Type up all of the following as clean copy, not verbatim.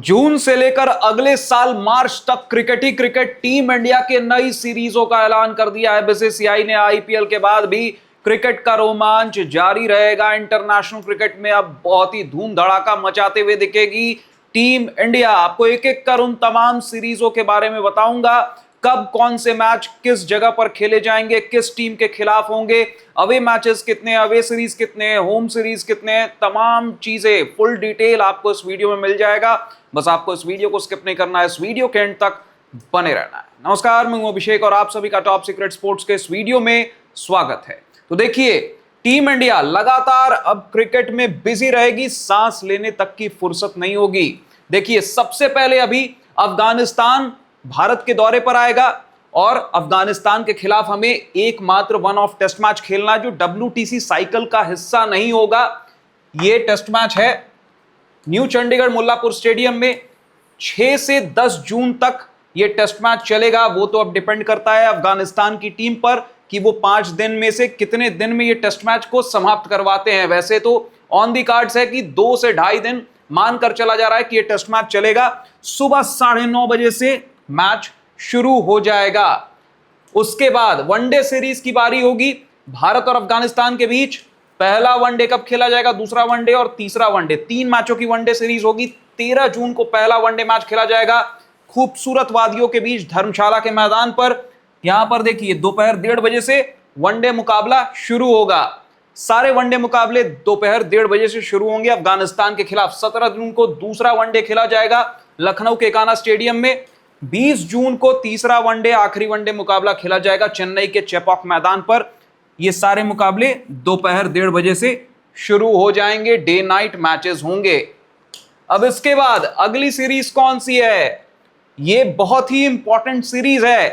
जून से लेकर अगले साल मार्च तक क्रिकेट ही क्रिकेट टीम इंडिया के नई सीरीजों का ऐलान कर दिया है बीसीसीआई ने। आईपीएल के बाद भी क्रिकेट का रोमांच जारी रहेगा। इंटरनेशनल क्रिकेट में अब बहुत ही धूम धड़ाका मचाते हुए दिखेगी टीम इंडिया। आपको एक एक कर उन तमाम सीरीजों के बारे में बताऊंगा, कब कौन से मैच किस जगह पर खेले जाएंगे, किस टीम के खिलाफ होंगे, अवे मैचेस कितने, अवे सीरीज कितने, होम सीरीज कितने, तमाम चीजें फुल डिटेल आपको इस वीडियो में मिल जाएगा। बस आपको इस वीडियो को स्किप नहीं करना है, इस वीडियो के एंड तक बने रहना है। नमस्कार, मैं हूं अभिषेक और आप सभी का टॉप सीक्रेट स्पोर्ट्स के इस वीडियो में स्वागत है। तो देखिए, टीम इंडिया लगातार अब क्रिकेट में बिजी रहेगी, सांस लेने तक की फुर्सत नहीं होगी। देखिए, सबसे पहले अभी अफगानिस्तान भारत के दौरे पर आएगा और अफगानिस्तान के खिलाफ हमें एकमात्र वन ऑफ टेस्ट मैच खेलना, जो WTC साइकिल का हिस्सा नहीं होगा। यह टेस्ट मैच है न्यू चंडीगढ़ मुल्लापुर स्टेडियम में। 6 से 10 जून तक यह टेस्ट मैच चलेगा। वो तो अब डिपेंड करता है अफगानिस्तान की टीम पर कि वो 5 दिन में से कितने दिन में ये टेस्ट मैच को समाप्त करवाते हैं। वैसे तो ऑन दी कार्ड्स है कि 2 से 2.5 दिन मानकर चला जा रहा है कि ये टेस्ट मैच चलेगा। सुबह 9:30 बजे से मैच शुरू हो जाएगा। उसके बाद वनडे सीरीज की बारी होगी भारत और अफगानिस्तान के बीच। पहला वनडे कब खेला जाएगा, दूसरा वनडे और तीसरा वनडे, 3 मैचों की वनडे सीरीज होगी। 13 जून को पहला वनडे मैच खेला जाएगा खूबसूरत वादियों के बीच धर्मशाला के मैदान पर। यहां पर देखिए, दोपहर 1:30 बजे से वनडे मुकाबला शुरू होगा। सारे वनडे मुकाबले दोपहर 1:30 बजे से शुरू होंगे अफगानिस्तान के खिलाफ। 17 जून को दूसरा वनडे खेला जाएगा लखनऊ के एकाना स्टेडियम में। 20 जून को तीसरा वनडे, आखिरी वनडे मुकाबला खेला जाएगा चेन्नई के चेपॉक मैदान पर। ये सारे मुकाबले दोपहर 1:30 बजे से शुरू हो जाएंगे, डे नाइट मैचेस होंगे। अब इसके बाद अगली सीरीज कौन सी है? ये बहुत ही इंपॉर्टेंट सीरीज है।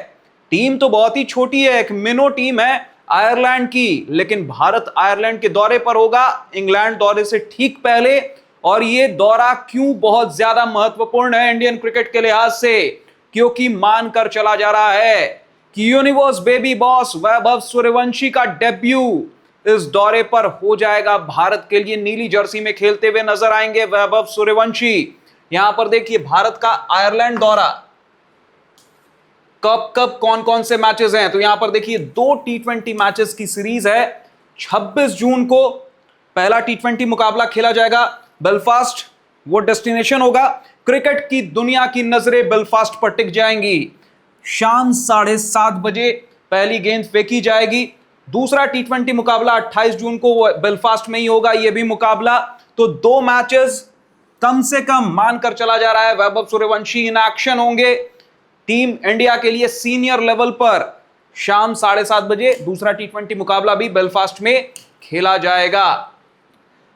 टीम तो बहुत ही छोटी है, एक मिनो टीम है आयरलैंड की, लेकिन भारत आयरलैंड के दौरे पर होगा इंग्लैंड दौरे से ठीक पहले। और ये दौरा क्यों बहुत ज्यादा महत्वपूर्ण है इंडियन क्रिकेट के लिहाज से? क्योंकि मानकर चला जा रहा है कि universe baby boss Vaibhav Suryavanshi का डेब्यू इस दौरे पर हो जाएगा। भारत के लिए नीली जर्सी में खेलते हुए नजर आएंगे वैभव सूर्यवंशी। यहां पर देखिए, भारत का आयरलैंड दौरा कब कब कौन कौन से मैचेस हैं, तो यहां पर देखिए 2 T20 मैचेस की सीरीज है। 26 जून को पहला T20 मुकाबला खेला जाएगा बेलफास्ट, वो डेस्टिनेशन होगा। क्रिकेट की दुनिया की नजरें बेलफास्ट पर टिक जाएंगी। शाम 7:30 बजे पहली गेंद फेंकी जाएगी। दूसरा T20 मुकाबला 28 जून को बेलफास्ट में ही होगा। यह भी मुकाबला, तो 2 मैचेस कम से कम मानकर चला जा रहा है वैभव सूर्यवंशी इन एक्शन होंगे टीम इंडिया के लिए सीनियर लेवल पर। शाम 7:30 बजे दूसरा T20 मुकाबला भी बेलफास्ट में खेला जाएगा।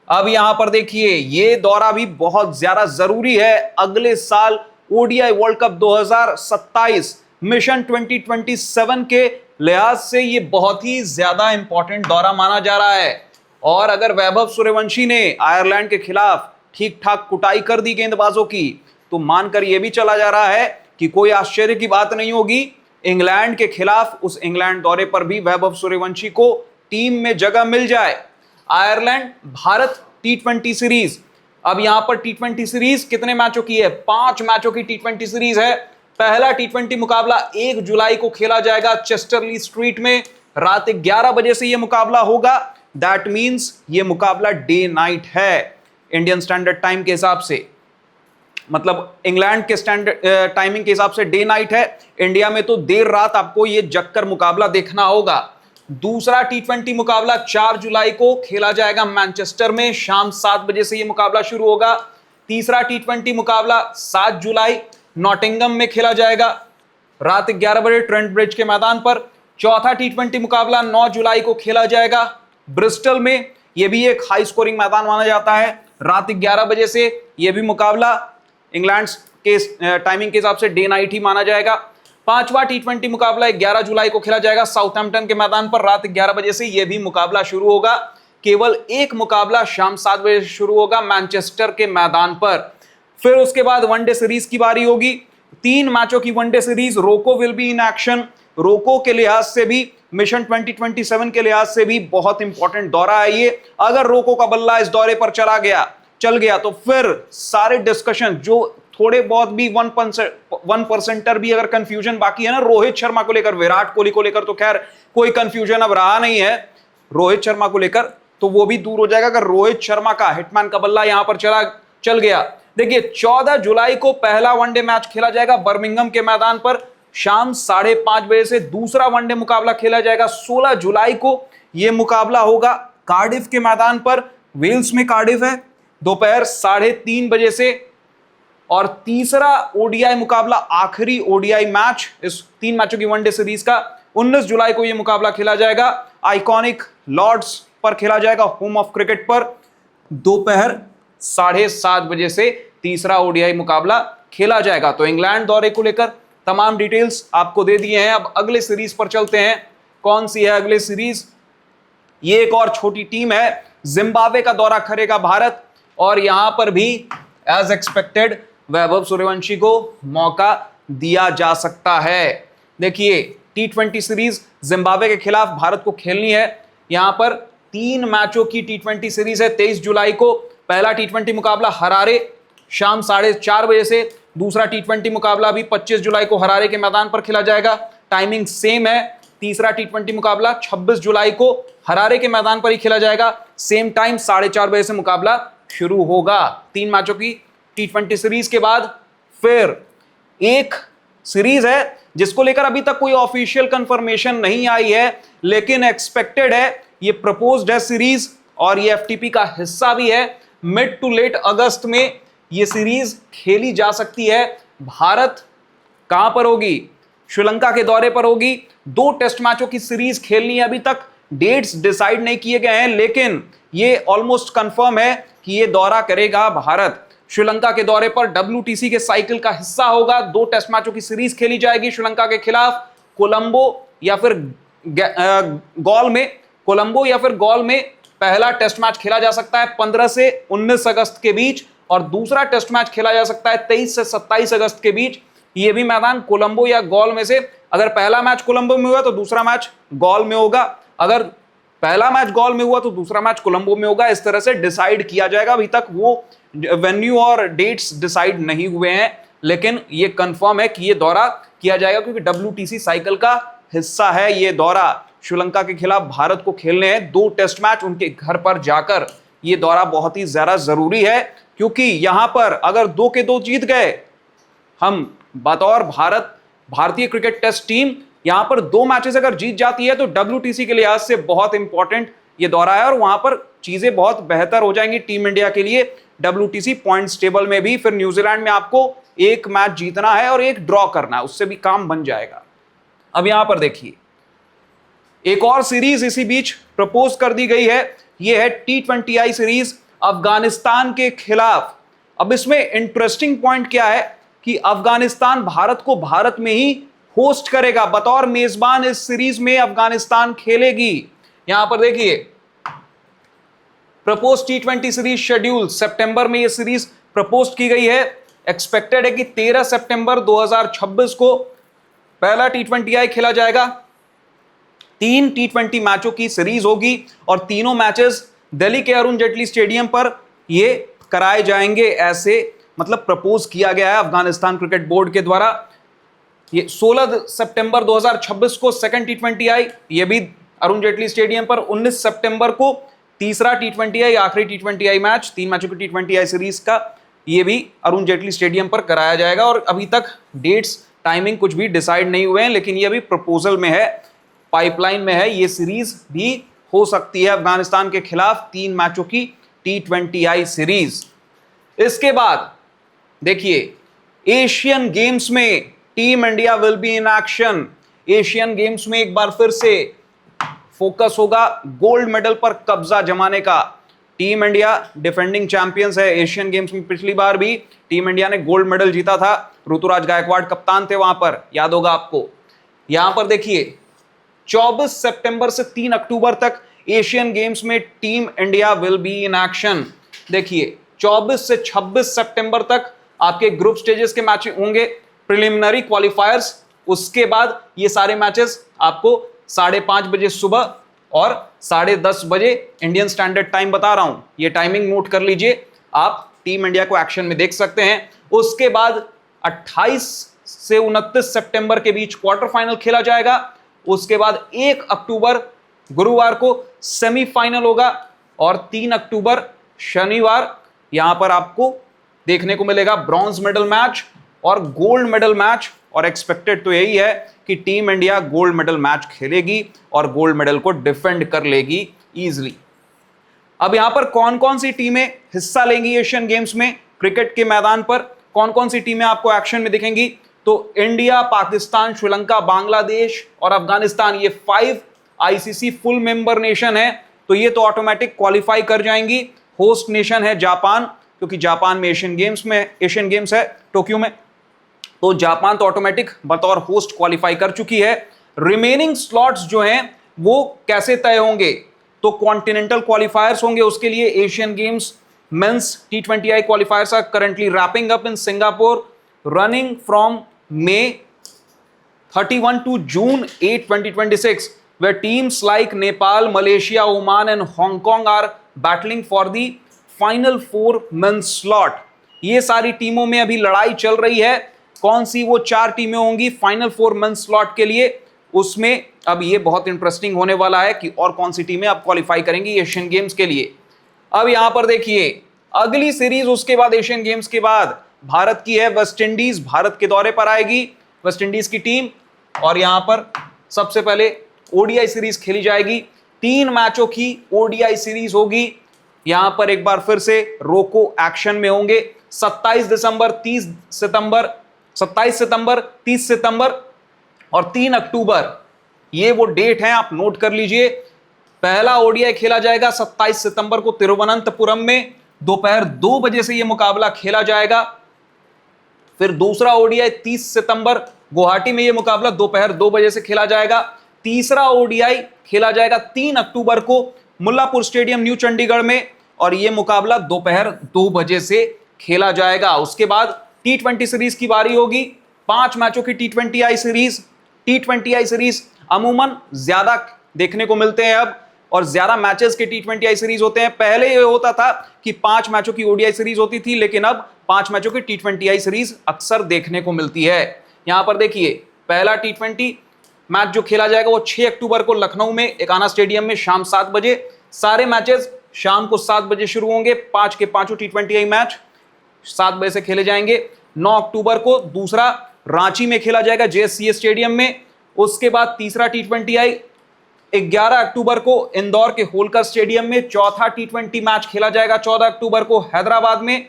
अब यहां पर देखिए, यह दौरा भी बहुत ज्यादा जरूरी है। अगले साल ओडीआई वर्ल्ड कप 2027 मिशन 2027 के लिहाज से यह बहुत ही ज्यादा इंपॉर्टेंट दौरा माना जा रहा है। और अगर वैभव सूर्यवंशी ने आयरलैंड के खिलाफ ठीक ठाक कुटाई कर दी गेंदबाजों की, तो मानकर यह भी चला जा रहा है कि कोई आश्चर्य की बात नहीं होगी इंग्लैंड के खिलाफ उस इंग्लैंड दौरे पर भी वैभव सूर्यवंशी को टीम में जगह मिल जाए। आयरलैंड भारत T20 सीरीज, अब यहां पर T20 सीरीज कितने मैचों की है? 5 मैचों की T20 सीरीज है। पहला T20 मुकाबला 1 जुलाई को खेला जाएगा चेस्टरली स्ट्रीट में। रात 11 बजे से यह मुकाबला होगा। दैट मींस यह मुकाबला डे नाइट है इंडियन स्टैंडर्ड टाइम के हिसाब से, मतलब इंग्लैंड के स्टैंडर्ड टाइमिंग के हिसाब से डे नाइट है। इंडिया में तो देर रात आपको यह जगकर मुकाबला देखना होगा। दूसरा T20 मुकाबला 4 जुलाई को खेला जाएगा मैनचेस्टर में। शाम 7 बजे से यह मुकाबला शुरू होगा। तीसरा T20 मुकाबला 7 जुलाई नॉटिंगम में खेला जाएगा रात 11 बजे ट्रेंट ब्रिज के मैदान पर। चौथा T20 मुकाबला 9 जुलाई को खेला जाएगा ब्रिस्टल में। यह भी एक हाई स्कोरिंग मैदान माना जाता है। रात 11 बजे से यह भी मुकाबला इंग्लैंड के टाइमिंग के हिसाब से डे नाइट ही माना जाएगा। पांचवा T20 मुकाबला 11 जुलाई को खेला जाएगा साउथहैम्पटन के मैदान पर। रात 11 बजे से यह भी मुकाबला शुरू होगा। केवल एक मुकाबला शाम 7 बजे से शुरू होगा मैनचेस्टर के मैदान पर। फिर उसके बाद वनडे सीरीज की बारी होगी। 3 मैचों की वनडे सीरीज। रोको विल बी इन एक्शन। रोको के लिहाज से भी, मिशन 2027 के लिहाज से भी बहुत इंपॉर्टेंट दौरा है ये। अगर रोको का बल्ला इस दौरे पर चल गया तो फिर सारे डिस्कशन जो थोड़े बहुत भी 1% भी अगर कंफ्यूजन बाकी है ना रोहित शर्मा को लेकर, विराट कोहली को लेकर तो खैर कोई कंफ्यूजन अब रहा नहीं है, रोहित शर्मा को लेकर तो वो भी दूर हो जाएगा अगर रोहित शर्मा का हिटमैन का बल्ला यहां पर चल गया। देखिए 14 जुलाई को पहला वनडे मैच खेला जाएगा बर्मिंघम के मैदान पर, शाम 5:30 बजे से दूसरा वनडे मुकाबला खेला जाएगा 16 जुलाई को। यह मुकाबला होगा कार्डिफ के मैदान पर, वेल्स में कार्डिफ है, दोपहर 3:30 बजे से। और तीसरा ओडीआई मुकाबला, आखिरी ओडीआई मैच इस 3 मैचों की वनडे सीरीज का, 19 जुलाई को यह मुकाबला खेला जाएगा आइकॉनिक लॉर्ड्स पर खेला जाएगा, होम ऑफ क्रिकेट पर, दोपहर 7:30 बजे से तीसरा ओडीआई मुकाबला खेला जाएगा। तो इंग्लैंड दौरे को लेकर तमाम डिटेल्स आपको दे दिए हैं। अब अगले सीरीज पर चलते हैं। कौन सी है अगले सीरीज? ये एक और छोटी टीम है, जिम्बाब्वे का दौरा करेगा भारत, और यहां पर भी एज एक्सपेक्टेड वैभव सूर्यवंशी को मौका दिया जा सकता है। देखिए T20 सीरीज जिम्बाब्वे के खिलाफ भारत को खेलनी है। यहां पर 3 मैचों की T20 सीरीज है। 23 जुलाई को पहला T20 मुकाबला हरारे शाम 4:30 बजे से, दूसरा T20 मुकाबला भी 25 जुलाई को हरारे के मैदान पर खेला जाएगा, टाइमिंग सेम है। तीसरा T20 मुकाबला 26 जुलाई को हरारे के मैदान पर ही खेला जाएगा, सेम टाइम 4:30 बजे से मुकाबला शुरू होगा। 3 मैचों की T20 सीरीज के बाद फिर एक सीरीज है जिसको लेकर अभी तक कोई ऑफिशियल कंफर्मेशन नहीं आई है, लेकिन एक्सपेक्टेड है, ये प्रपोज्ड है सीरीज और ये एफटीपी का हिस्सा भी है। मिड टू लेट अगस्त में ये सीरीज खेली जा सकती है। भारत कहां पर होगी? श्रीलंका के दौरे पर होगी। 2 टेस्ट मैचों की सीरीज खेलनी है। अभी तक डेट्स डिसाइड नहीं किए गए हैं, लेकिन ये ऑलमोस्ट कंफर्म है कि ये दौरा करेगा भारत। श्रीलंका के दौरे पर WTC के साइकिल का हिस्सा होगा। 2 टेस्ट मैचों की सीरीज खेली जाएगी श्रीलंका के खिलाफ, कोलंबो या फिर गॉल में पहला टेस्ट मैच खेला जा सकता है 15 से 19 अगस्त के बीच, और दूसरा टेस्ट मैच खेला जा सकता है 23 से 27 अगस्त के बीच। यह भी मैदान कोलंबो या गॉल में से, अगर पहला मैच कोलंबो में हुआ तो दूसरा मैच गॉल में होगा, अगर पहला मैच गॉल में हुआ तो दूसरा मैच कोलंबो में होगा। इस तरह से डिसाइड किया जाएगा। अभी तक वो वेन्यू और डेट्स डिसाइड नहीं हुए हैं, लेकिन ये कंफर्म है कि ये दौरा किया जाएगा, क्योंकि WTC साइकिल का हिस्सा है ये दौरा। श्रीलंका के खिलाफ भारत को खेलने हैं 2 टेस्ट मैच उनके घर पर जाकर। ये दौरा बहुत ही ज्यादा जरूरी है, क्योंकि यहां पर अगर 2 के 2 जीत गए हम बतौर भारतीय क्रिकेट टेस्ट टीम, यहां पर 2 मैचेस अगर जीत जाती है तो WTC के लिहाज से बहुत इंपॉर्टेंट ये दौरा है, और वहां पर चीजें बहुत बेहतर हो जाएंगी टीम इंडिया के लिए। WTC पॉइंट्स टेबल में भी फिर न्यूजीलैंड में आपको 1 मैच जीतना है और 1 ड्रॉ करना है, उससे भी काम बन जाएगा। अब यहां पर देखिए एक और सीरीज इसी बीच प्रपोज कर दी गई है, यह है T20I सीरीज अफगानिस्तान के खिलाफ। अब इसमें इंटरेस्टिंग पॉइंट क्या है कि अफगानिस्तान भारत को भारत में ही होस्ट करेगा, बतौर मेजबान इस सीरीज में अफगानिस्तान खेलेगी। यहां पर देखिए प्रपोज T20 सीरीज शेड्यूल, सितंबर में यह सीरीज प्रपोज की गई है। एक्सपेक्टेड है कि 13 सितंबर 2026 को पहला T20I खेला जाएगा। 3 T20 मैचों की सीरीज होगी और तीनों मैचेस दिल्ली के अरुण जेटली स्टेडियम पर ये कराए जाएंगे, ऐसे मतलब प्रपोज किया गया है अफगानिस्तान क्रिकेट बोर्ड के द्वारा। ये 16 सितंबर 2026 को सेकंड T20I, ये भी अरुण जेटली स्टेडियम पर। 19 सितंबर को तीसरा T20I, आखिरी T20I मैच, 3 मैचों की T20I सीरीज का, ये भी अरुण जेटली स्टेडियम पर कराया जाएगा। और अभी तक डेट्स, टाइमिंग कुछ भी डिसाइड नहीं हुए हैं, लेकिन ये अभी प्रपोजल में है, पाइपलाइन में है। ये सीरीज भी हो सकती है अफगानिस्तान के खिलाफ 3 मैचों की T20I सीरीज। इसके बाद देखिए एशियन गेम्स में team India will be in action. Asian games में एक बार फिर से फोकस होगा गोल्ड मेडल पर कब्जा जमाने का। टीम इंडिया डिफेंडिंग चैंपियंस है एशियन गेम्स में। पिछली बार भी टीम इंडिया ने गोल्ड मेडल जीता था, ऋतुराज गायकवाड़ कप्तान थे वहां पर, याद होगा आपको। यहां पर देखिए 24 सितंबर से 3 अक्टूबर तक एशियन गेम्स में team India will be in action. देखिए 24 से 26 सितंबर तक आपके ग्रुप स्टेजेस के मैच होंगे, प्रिलिमिनरी क्वालिफायर्स, उसके बाद ये सारे मैचेस आपको 5:30 बजे सुबह और 10:30 बजे इंडियन स्टैंडर्ड टाइम बता रहा हूं, ये टाइमिंग नोट कर लीजिए। आप टीम इंडिया को एक्शन में देख सकते हैं। उसके बाद 28 से 29 सितंबर के बीच क्वार्टर फाइनल खेला जाएगा। उसके बाद 1 अक्टूबर गुरुवार को सेमीफाइनल होगा और 3 अक्टूबर शनिवार यहां पर आपको देखने को मिलेगा ब्रॉन्ज मेडल मैच और गोल्ड मेडल मैच। और एक्सपेक्टेड तो यही है कि team India gold medal match खेलेगी और गोल्ड मेडल को डिफेंड कर लेगी इजीली। अब यहां पर कौन कौन सी टीमें हिस्सा लेंगी एशियन गेम्स में क्रिकेट के मैदान पर, कौन कौन सी टीमें आपको एक्शन में दिखेंगी, तो इंडिया, पाकिस्तान, श्रीलंका, बांग्लादेश और अफगानिस्तान, ये 5 आईसीसी फुल मेंबर नेशन है, तो ये तो ऑटोमेटिक क्वालिफाई कर जाएंगी। होस्ट नेशन है जापान, क्योंकि जापान में एशियन गेम्स है टोक्यो में, तो जापान तो ऑटोमेटिक बतौर होस्ट क्वालिफाई कर चुकी है। रिमेनिंग स्लॉट्स जो हैं वो कैसे तय होंगे, तो कॉन्टिनेंटल क्वालिफायर्स होंगे, उसके लिए Asian games men's T20I qualifiers are currently wrapping up in Singapore, running from May 31 to June 8, 2026, where teams like Nepal, Malaysia, Oman and Hong Kong are battling for the final 4 men's slot। ये सारी टीमों में अभी लड़ाई चल रही है, कौन सी वो 4 टीमें होंगी फाइनल 4 मेंस स्लॉट के लिए, उसमें अब ये बहुत इंटरेस्टिंग होने वाला है कि और कौन सी टीमें अब क्वालिफाई करेंगी एशियन गेम्स के लिए। अब यहां पर देखिए अगली सीरीज उसके बाद एशियन गेम्स के बाद भारत की है। वेस्ट इंडीज भारत के दौरे पर आएगी, वेस्ट इंडीज की टीम, और यहां पर सबसे पहले ओडीआई सीरीज खेली जाएगी। 3 मैचों की ओडीआई सीरीज होगी। यहां पर एक बार फिर से रोको एक्शन में होंगे। 27 सितंबर, 30 सितंबर और 3 अक्टूबर, ये वो डेट हैं, आप नोट कर लीजिए। पहला ओडीआई खेला जाएगा 27 सितंबर को तिरुवनंतपुरम में, दोपहर 2 बजे से यह मुकाबला खेला जाएगा। फिर दूसरा ओडीआई 30 सितंबर गुवाहाटी में, यह मुकाबला दोपहर 2 बजे से खेला जाएगा। तीसरा ओडीआई खेला जाएगा 3 अक्टूबर को मुल्लापुर स्टेडियम न्यू चंडीगढ़ में, और यह मुकाबला दोपहर 2 बजे से खेला जाएगा। उसके बाद T20 सीरीज की बारी होगी। 5 मैचों की T20I सीरीज अमूमन ज्यादा देखने को मिलते हैं अब, और ज्यादा मैचेस के T20I सीरीज होते हैं। पहले ये होता था कि 5 मैचों की ओडीआई सीरीज होती थी, लेकिन अब 5 मैचों की T20I सीरीज अक्सर देखने को मिलती है। यहां पर देखिए पहला T20 मैच जो खेला जाएगा वो 6 अक्टूबर को लखनऊ में एकाना स्टेडियम में शाम 7 बजे। सारे मैचेस शाम को 7 बजे शुरू होंगे। 5 के 5 T20I मैच 7 बजे से खेले जाएंगे। 9 अक्टूबर को दूसरा रांची में खेला जाएगा JSCA स्टेडियम में। उसके बाद तीसरा T20I 11 अक्टूबर को इंदौर के होलकर स्टेडियम में। चौथा T20 मैच खेला जाएगा 14 अक्टूबर को हैदराबाद में।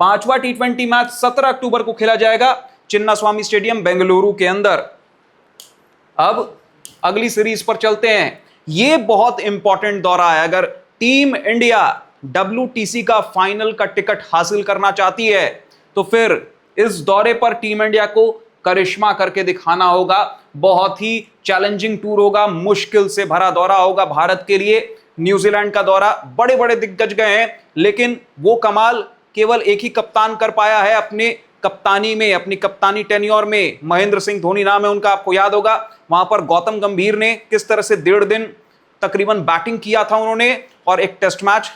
5वां T20 मैच 17 अक्टूबर को खेला जाएगा चिन्नास्वामी स्टेडियम बेंगलुरु के अंदर। अब अगली सीरीज पर चलते हैं। यह बहुत इंपॉर्टेंट दौरा है। अगर टीम इंडिया WTC का फाइनल का टिकट हासिल करना चाहती है तो फिर इस दौरे पर टीम इंडिया को करिश्मा करके दिखाना होगा। बहुत ही चैलेंजिंग टूर होगा, मुश्किल से भरा दौरा होगा भारत के लिए। न्यूजीलैंड का दौरा, बड़े बड़े दिग्गज गए हैं, लेकिन वो कमाल केवल एक ही कप्तान कर पाया है अपने कप्तानी में, अपनी कप्तानी टेन्योर में। महेंद्र सिंह धोनी नाम है उनका, आपको याद होगा। वहां पर गौतम गंभीर ने किस तरह से 1.5 दिन तकरीबन बैटिंग किया था उन्होंने, और एक टेस्ट मैच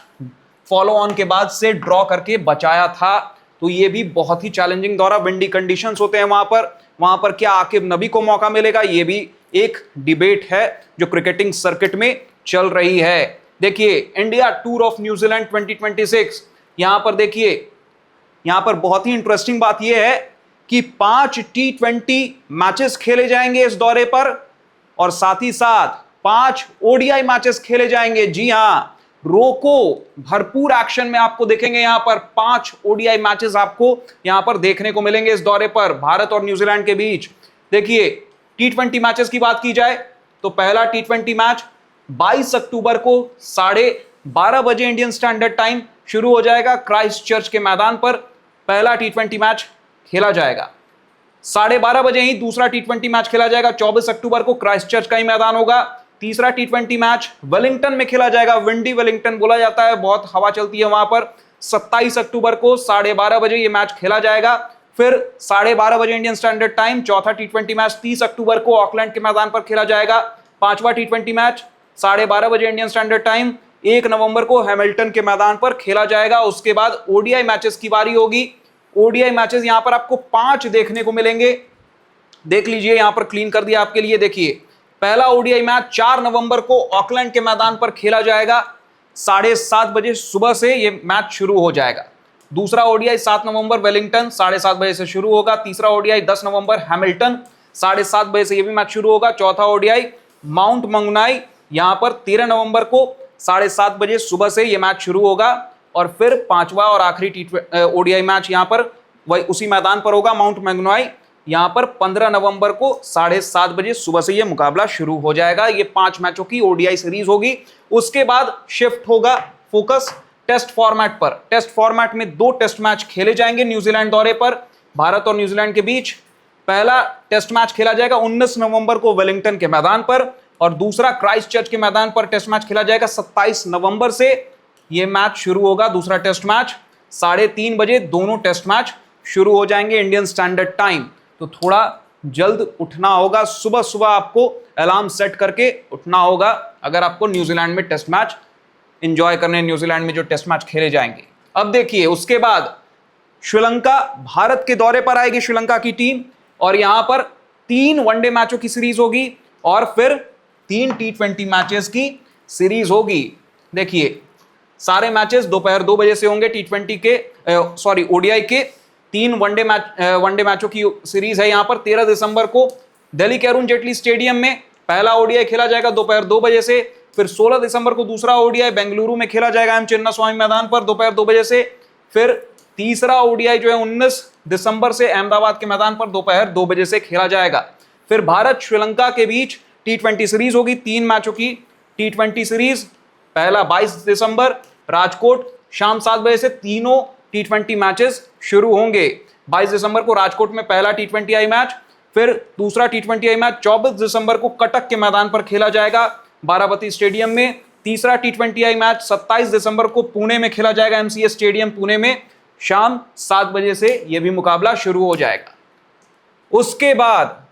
फॉलो ऑन के बाद से ड्रॉ करके बचाया था। तो ये भी बहुत ही चैलेंजिंग दौरा, विंडी कंडीशंस होते हैं वहां पर क्या आकिब नबी को मौका मिलेगा, ये भी एक डिबेट है जो क्रिकेटिंग सर्किट में चल रही है। देखिए इंडिया टूर ऑफ न्यूजीलैंड 2026, यहां पर देखिए, यहां पर बहुत ही इंटरेस्टिंग बात यह है कि 5 T20 मैचेस खेले जाएंगे इस दौरे पर, और साथ ही साथ 5 ओडीआई मैचेस खेले जाएंगे। जी हां, रोको भरपूर एक्शन में आपको देखेंगे। यहां पर 5 ओडीआई मैचेस आपको यहां पर देखने को मिलेंगे इस दौरे पर भारत और न्यूजीलैंड के बीच। देखिए T20 मैचेस की बात की जाए तो पहला T20 मैच 22 अक्टूबर को 12:30 बजे इंडियन स्टैंडर्ड टाइम शुरू हो जाएगा। क्राइस्टचर्च के मैदान पर पहला T20 मैच खेला जाएगा। 12:30 बजे ही दूसरा T20 मैच खेला जाएगा। 24 अक्टूबर को क्राइस्टचर्च का ही मैदान होगा। तीसरा T20 मैच वेलिंगटन में खेला जाएगा। विंडी वेलिंगटन बोला जाता है, बहुत हवा चलती है वहां पर। 27 अक्टूबर को 12:30 बजे यह मैच खेला जाएगा। फिर 12:30 बजे इंडियन स्टैंडर्ड टाइम चौथा T20 मैच 30 अक्टूबर को ऑकलैंड के मैदान पर खेला जाएगा। 5वां T20 मैच 12:30 बजे इंडियन स्टैंडर्ड टाइम 1 नवंबर को हैमिल्टन के मैदान पर खेला जाएगा। उसके बाद ओडीआई मैचेस की बारी होगी। ओडीआई मैचेस यहां पर आपको 5 देखने को मिलेंगे। देख लीजिए, यहां पर क्लीन कर दिया आपके लिए। देखिए, पहला ओडीआई मैच 4 नवंबर को ऑकलैंड के मैदान पर खेला जाएगा, 7:30 बजे सुबह से यह मैच शुरू हो जाएगा। दूसरा ओडीआई 7 नवंबर वेलिंगटन 7:30 बजे से शुरू होगा। तीसरा ओडीआई 10 नवंबर हैमिल्टन 7:30 बजे से यह भी मैच शुरू होगा। चौथा ओडीआई माउंट मंगनाई यहां पर 13 नवंबर को 7:30 बजे सुबह से यह मैच शुरू होगा। और फिर पांचवा और आखिरी ओडीआई मैच यहां पर वही उसी मैदान पर होगा, माउंट मैंगनॉय, यहां पर 15 नवंबर को 7:30 बजे सुबह से यह मुकाबला शुरू हो जाएगा। ये 5 मैचों की ओडीआई सीरीज होगी। उसके बाद शिफ्ट होगा फोकस टेस्ट फॉर्मेट पर। टेस्ट फॉर्मेट में 2 टेस्ट मैच खेले जाएंगे न्यूजीलैंड दौरे पर, भारत और न्यूजीलैंड के बीच। पहला टेस्ट मैच खेला जाएगा 19 नवंबर को वेलिंगटन के मैदान पर, और दूसरा क्राइस्टचर्च के मैदान पर टेस्ट मैच खेला जाएगा 27 नवंबर से यह मैच शुरू होगा। दूसरा टेस्ट मैच 3:30 बजे दोनों टेस्ट मैच शुरू हो जाएंगे इंडियन स्टैंडर्ड टाइम। तो थोड़ा जल्द उठना होगा, सुबह सुबह आपको अलार्म सेट करके उठना होगा अगर आपको न्यूजीलैंड में टेस्ट मैच एंजॉय करने, न्यूजीलैंड में जो टेस्ट मैच खेले जाएंगे। अब देखिए, उसके बाद श्रीलंका भारत के दौरे पर आएगी, श्रीलंका की टीम, और यहां पर 3 वनडे मैचों की सीरीज होगी और फिर 3 T20 मैचेस की सीरीज होगी। देखिए, सारे मैचेस दोपहर 2 बजे से होंगे। T20 के ओडीआई के 3 वनडे मैचों की सीरीज है। यहां पर 13 दिसंबर को दिल्ली के अरुण जेटली स्टेडियम में पहला ओडीआई खेला जाएगा दोपहर 2 बजे से। फिर 16 दिसंबर को दूसरा ओडीआई बेंगलुरु में खेला जाएगा एम चिन्नास्वामी मैदान पर दोपहर 2 बजे से। फिर तीसरा ओडीआई जो है 19 दिसंबर से अहमदाबाद के मैदान पर दोपहर 2 बजे से खेला जाएगा। फिर भारत श्रीलंका के बीच T20 सीरीज होगी, 3 मैचों की T20 सीरीज। पहला 22 दिसंबर राजकोट शाम 7 बजे से तीनों T20 मैचेस शुरू होंगे। 22 दिसंबर को राजकोट में पहला T20 आई मैच, फिर दूसरा T20 आई मैच 24 दिसंबर को कटक के मैदान पर खेला जाएगा बाराबती स्टेडियम में। तीसरा T20 आई मैच 27 दिसंबर को पुणे में खेला जाएगा एमसीए स्टेडियम पुणे में, शाम 7 बजे से यह भी मुकाबला शुरू हो जाएगा। उसके बाद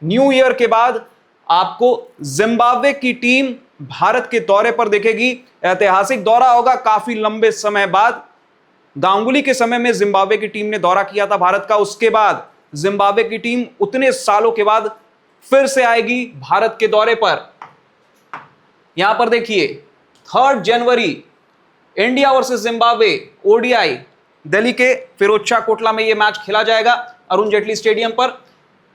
न्यू ईयर के बाद आपको जिम्बाब्वे की टीम भारत के दौरे पर देखेगी। ऐतिहासिक दौरा होगा, काफी लंबे समय बाद। गांगुली के समय में जिम्बाब्वे की टीम ने दौरा किया था भारत का। उसके बाद जिम्बाब्वे की टीम उतने सालों के बाद फिर से आएगी भारत के दौरे पर। यहां पर देखिए, 3 जनवरी India versus Zimbabwe ODI Delhi के फिरोजशाह कोटला में यह मैच खेला जाएगा अरुण जेटली स्टेडियम पर।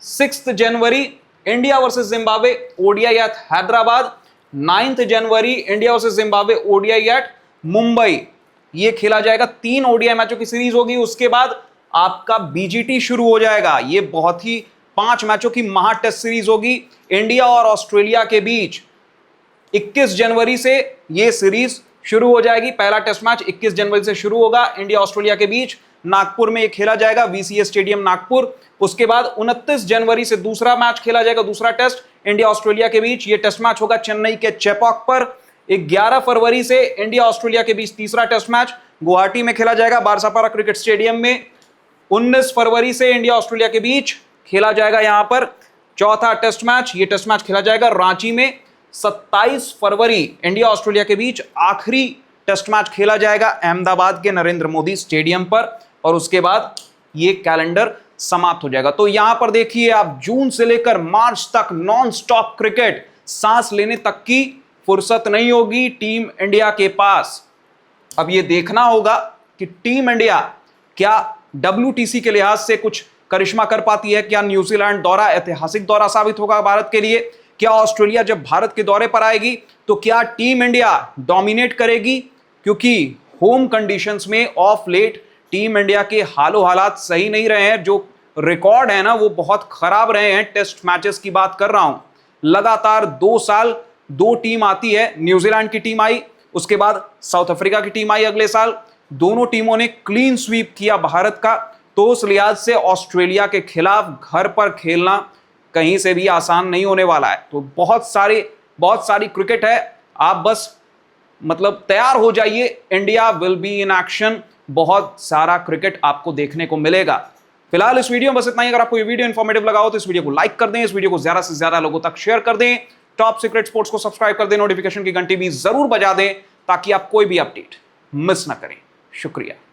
6 January India versus Zimbabwe ODI at Hyderabad. 9 January India versus Zimbabwe ODI at Mumbai, यह खेला जाएगा। 3 ओडीआई मैचों की सीरीज होगी। उसके बाद आपका बीजीटी शुरू हो जाएगा। यह बहुत ही 5 मैचों की महा टेस्ट सीरीज होगी इंडिया और ऑस्ट्रेलिया के बीच। 21 जनवरी से यह सीरीज शुरू हो जाएगी। पहला टेस्ट मैच 21 जनवरी से शुरू होगा इंडिया ऑस्ट्रेलिया के बीच। नागपुर में यह खेला जाएगा, वीसीए स्टेडियम नागपुर। उसके बाद 29 जनवरी से दूसरा मैच खेला जाएगा, दूसरा टेस्ट इंडिया ऑस्ट्रेलिया के बीच। यह टेस्ट मैच होगा चेन्नई के चेपॉक पर। 11 फरवरी से इंडिया ऑस्ट्रेलिया के बीच तीसरा टेस्ट मैच गुवाहाटी में खेला जाएगा बारसापारा क्रिकेट स्टेडियम में। 19 फरवरी से इंडिया ऑस्ट्रेलिया के बीच खेला जाएगा यहां पर चौथा टेस्ट मैच। यह टेस्ट मैच खेला जाएगा रांची में। 27 फरवरी इंडिया ऑस्ट्रेलिया के बीच आखिरी टेस्ट मैच खेला जाएगा अहमदाबाद के नरेंद्र मोदी स्टेडियम पर, और उसके बाद यह कैलेंडर समाप्त हो जाएगा। तो यहां पर देखिए, आप जून से लेकर मार्च तक नॉन स्टॉप क्रिकेट, सांस लेने तक की फुर्सत नहीं होगी टीम इंडिया के पास। अब यह देखना होगा कि टीम इंडिया क्या WTC के लिहाज से कुछ करिश्मा कर पाती है। क्या न्यूजीलैंड दौरा ऐतिहासिक दौरा साबित होगा भारत के लिए? क्या ऑस्ट्रेलिया जब भारत के दौरे पर आएगी तो क्या टीम इंडिया डोमिनेट करेगी? क्योंकि होम कंडीशंस में ऑफ लेट टीम इंडिया के हालो हालात सही नहीं रहे हैं। जो रिकॉर्ड है ना, वो बहुत खराब रहे हैं। टेस्ट मैचेस की बात कर रहा हूं, लगातार 2 साल 2 टीम आती है। न्यूजीलैंड की टीम आई, उसके बाद साउथ अफ्रीका की टीम आई अगले साल। दोनों टीमों ने क्लीन स्वीप किया भारत का। तो उस लिहाज से ऑस्ट्रेलिया के खिलाफ घर पर खेलना कहीं से भी आसान नहीं होने वाला है। तो बहुत सारी क्रिकेट है। आप बस तैयार हो जाइए, India will be in action. बहुत सारा क्रिकेट आपको देखने को मिलेगा। फिलहाल इस वीडियो में बस इतना ही। अगर आपको ये वीडियो इंफॉर्मेटिव लगा हो तो इस वीडियो को लाइक कर दें, इस वीडियो को ज्यादा से ज्यादा लोगों तक शेयर कर दें, टॉप सीक्रेट स्पोर्ट्स को सब्सक्राइब कर दें, नोटिफिकेशन की घंटी भी जरूर बजा दें ताकि आप कोई भी अपडेट मिस ना करें। शुक्रिया।